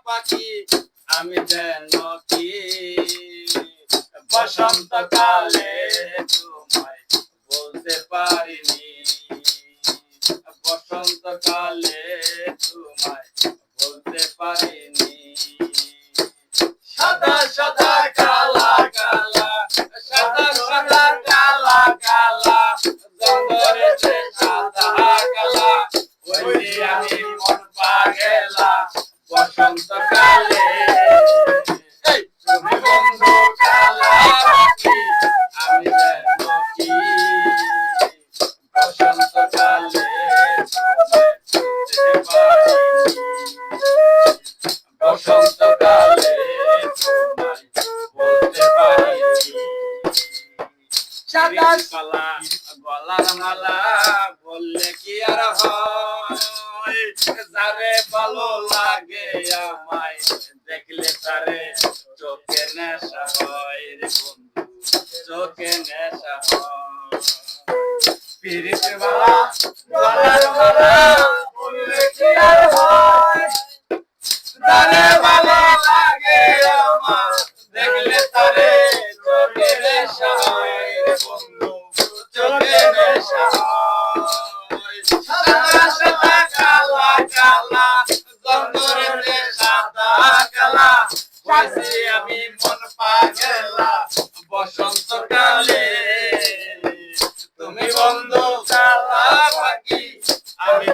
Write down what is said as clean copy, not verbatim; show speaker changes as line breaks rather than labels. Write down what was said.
পাখি আমি যেন কি বসন্তকালে তোমায় বলতে পারিনি বসন্তকালে তোমায় বলতে পারিনি সাদা সাদা কালা কালা সাদা সাদা কালা কালা জঙ্গলেতে সাদা কালা ওই যে আমি মন পাগেলা বসন্তকালে তুমি বন্ধু কালা পাখি আমি যেন কি বসন্তকালে বসন্তকালে বলতে পারিনি সাদা মালা গলার মালা বললে কি আর হয় যারে ভালো লাগে আমায় দেখলে তারে চোখে নেশা হয় রে বন্ধু চোখে নেশা হয় পিরিত মালা গলার মালা বললে কি আর হয় যারে ভালো লাগে আমায় দেখলে তারে চোখে নেশা হয় রে বন্ধু চোখে নেশা হয় সাদা সাদা কালা কালা জঙ্গলেতে সাদা কালা বাসি আমি মন পাগেলা বসন্তকালে তুমি বন্ধু কালা পাখি আমি